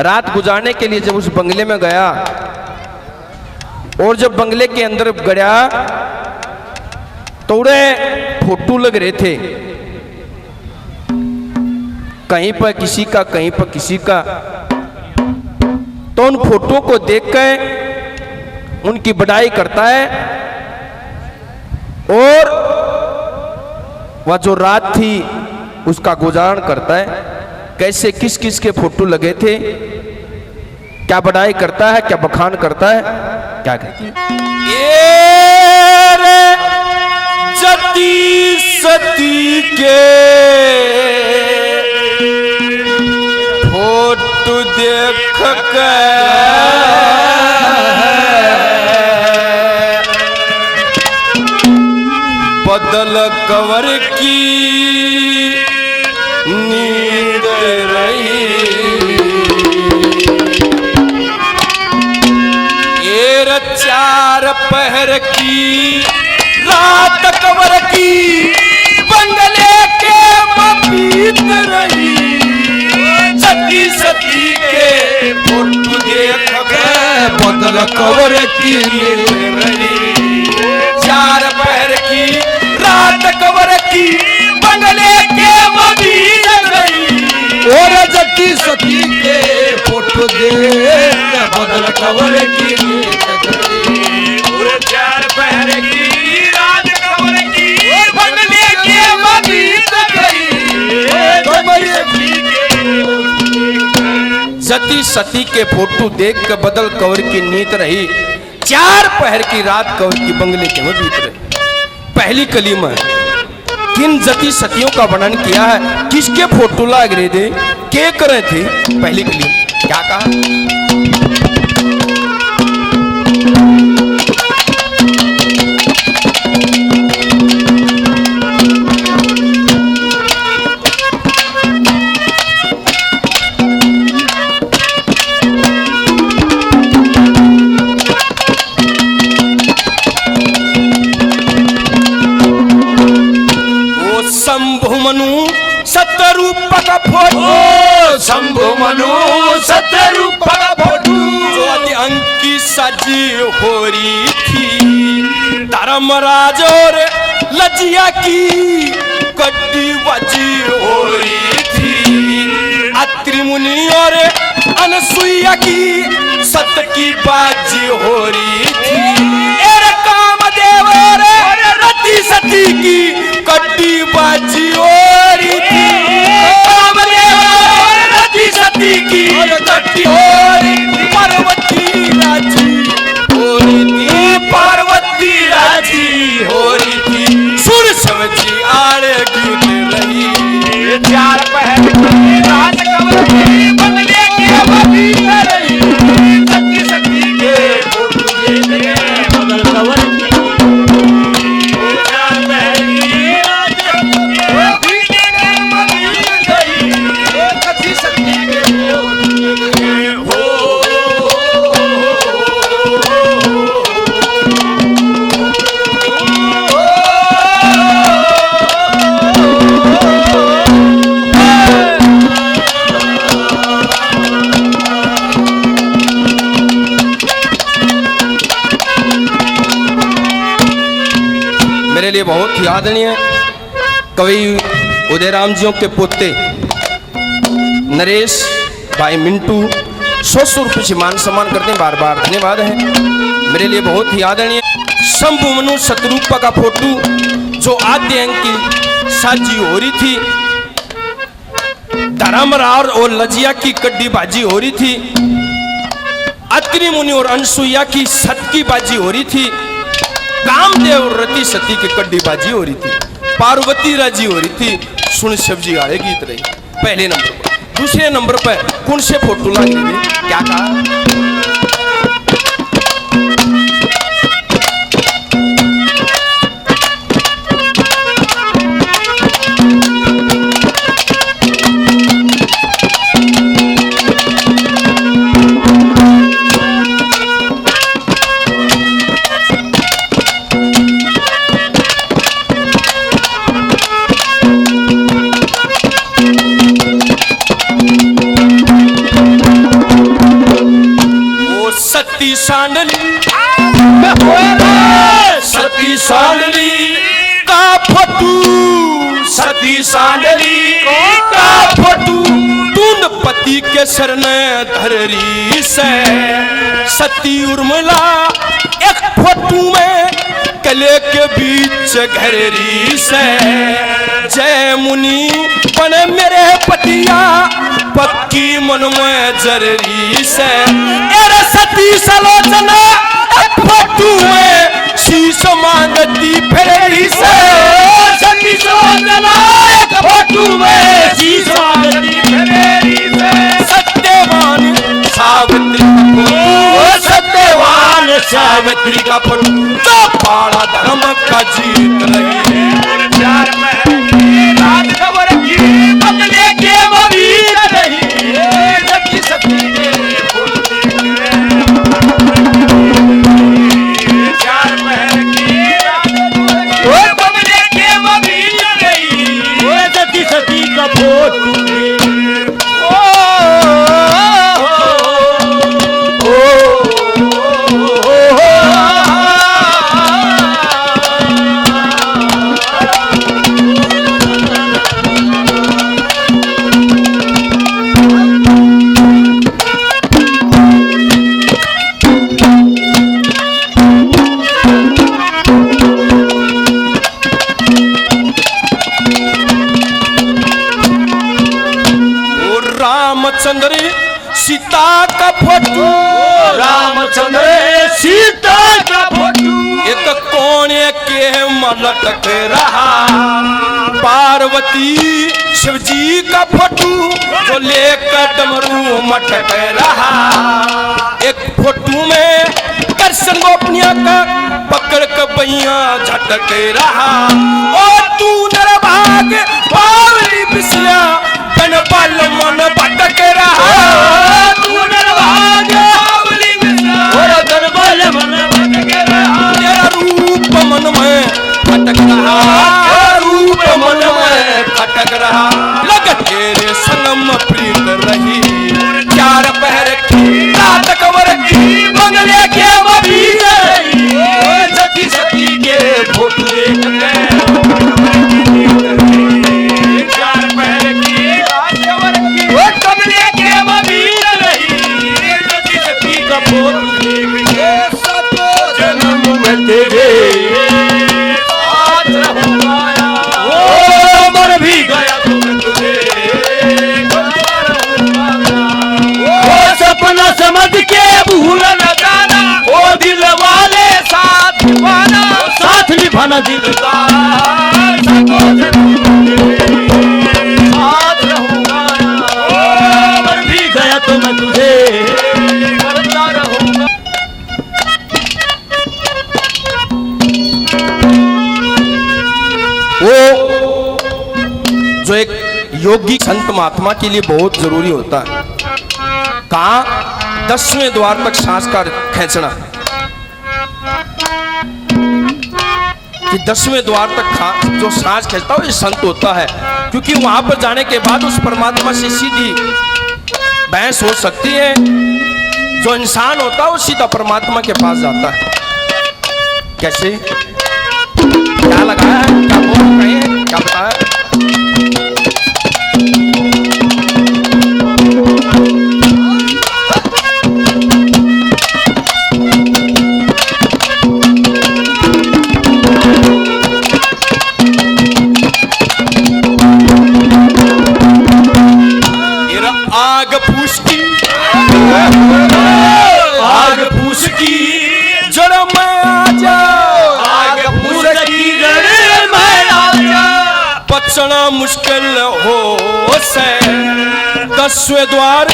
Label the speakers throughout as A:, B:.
A: रात गुजारने के लिए जब उस बंगले में गया और जब बंगले के अंदर गया तो उन्हें फोटो लग रहे थे, कहीं पर किसी का कहीं पर किसी का। तो उन फोटो को देखकर उनकी बड़ाई करता है और वह जो रात थी उसका गुजारण करता है, कैसे किस किस के फोटो लगे थे, क्या बड़ाई करता है, क्या बखान करता है, क्या कहती है। जति सती के फोटो देख के बदल कंवर की नींद रही, ये चार पहर की रात कंवर की बंगले के मबीत रही। सती सती के फोटो देख के बदल कंवर की नींद रही, चार पहर की रात कंवर की बंगले के मबीत रही।
B: और जति सती के फोटो देख के बदल कंवर की नींद रही,
A: और चार पहर की रात कंवर की बंगले के मबीत रही। सती सती के फोटो देख के बदल कंवर की नींद रही, चार पहर की रात कंवर की बंगले के में बीत रही। पहली कली में किन जति सतियों का वर्णन किया है, किसके फोटो लाग रहे थे, क्या कर रहे थे। पहली कली में क्या कहा, शंभु मनु सतरूप का फोटो,
B: शंभु मनु सतरूप का फोटो,
A: जो अंकी सजी हो रही थी, धर्मराज और लजिया की कड्डी बजी हो रही थी, अत्रि मुनि और अनसुईया की सत की बाजी हो रही थी, कामदेव और रति सती की कड्डी बाजी हो रही थी, कामदेव और रति सती की कड्डी हो रही थी, पार्वती राजी हो रही थी, पार्वती राजी हो रही थी, सुर समझी आड़े गीत रही, चार पहर की रात कंवर की बंगले के मबीत रही। सती सती के फोटो देख के बदल कंवर की मेरे लिए बहुत ही आदरणीय कवि उदयराम जियों के पोते नरेश भाई मिंटू 100 रुपये से मान सम्मान करते हैं, बार बार धन्यवाद है। मेरे लिए बहुत ही आदरणीय शंभु मनु शतरूपा का फोटो जो आद्य अंक की साजी हो रही थी, धर्मराज और लजिया की कड्डी बाजी हो रही थी, अत्रि मुनि और अनसुईया की सत की बाजी हो रही थी, कामदेव और रति सती की कड्डी बाजी हो रही थी, पार्वती राजी हो रही थी, सुन सब्जी आड़े गीत रही। पहले नंबर पर। दूसरे नंबर पर कौन से फोटो लगे थे, क्या कहा, सती सांडली सती सांडली का फोटू सती सांडली का फोटू तून पति के शरण धररी से सती उर्मिला एक फोटू में कले के बीच घररी से जय मुनि बने मेरे पतिया पक्की मन में जररी से एरे सती सलोचना एक फोटू में शीश मांगती फेरी से सती सलोचना एक फोटू में शीश मांगती फेरी से सत्यवान सावित्री सत्यवान सावित्री का फोटू तो पाड़ा धर्म का जीत रही है प्यार में रात खबर की बदले के मवीर नहीं सती सती के प्यार में की रात बदले के मवीर नहीं सती सती का फोटू रामचंद्र सीता का फोटो रामचंद्र सीता का फोटो एक कोने के मलटक रहा पार्वती शिवजी का फोटो जो लेकर डमरू मटक रहा एक फोटो में कृष्ण गोपनिया का पकड़ के बैया झटक रहा और तू नरभाग बावली बिसया बल मन भटक रहा तू नरभाग बावली बिसया और बल मन भटक रहा तेरा रूप मन में भटक रहा रूप मन में भटक रहा लग तेरे संगम प्रीत रही चार पहर की रात कमर की मंगले के मबीर सती सती के फोटो समझ के भूल न जाना ओ दिल वाले साथ निभाना साथ निभाना दिलदार साथ रहूंगा मर भी गया तो मैं तुझे करता रहूंगा वो जो एक योगी संत महात्मा के लिए बहुत जरूरी होता है कहा 10वें द्वार तक सांस का खींचना कि 10वें द्वार तक जो सांस खींचता है ये संत होता है क्योंकि वहां पर जाने के बाद उस परमात्मा से सीधी बहस हो सकती है जो इंसान होता है वो सीधा परमात्मा के पास जाता है कैसे क्या लगाया है क्या बोल रहे हैं क्या बताया आग पूछ की जड़ में आजा आग पूछ की जड़ में आजा बचना मुश्किल हो से 10वें द्वार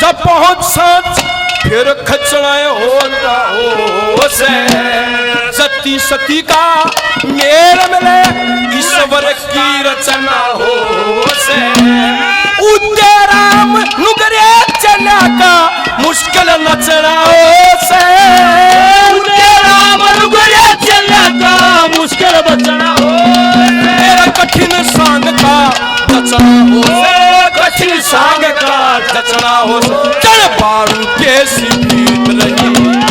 A: जब पहुंच सच फिर खचना होता हो से सती सती का मेल मिले ईश्वर की रचना हो से उद्य राम नुगरे चला का मुश्किल नचना हो से उद्य राम नुगरे चला का मुश्किल बचना हो मेरा कठिन सांग का रचना हो से कठिन सांग का रचना हो चल पारू के सीत रही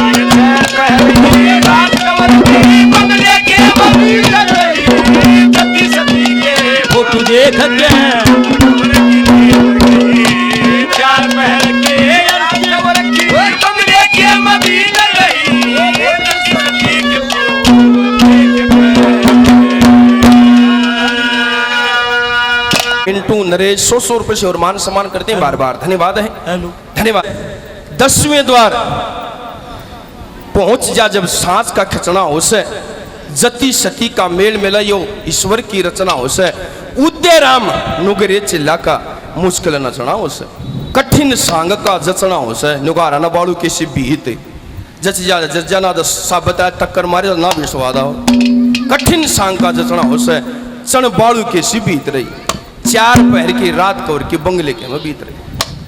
A: धके चार पहर के बंगले के मदीना पिंटू नरेश 100 रुपए से और मान सम्मान करते हैं बार बार धन्यवाद है धन्यवाद 10वें द्वार पहुंच जा जब सांस का खचना हो से जति सती का मेल मिला यो ईश्वर की रचना हो से उदय राम नुगरे चिल्ला का मुश्किल नचना हो से कठिन सांग का जचना हो से नुगारा न बाड़ू किसी बीत जच जा जना साबता टक्कर मारे ना विश्वादा हो कठिन सांग का जचना हो से चण बाड़ू किसी बीत रही चार पहर की रात कौर के बंगले के में बीत रही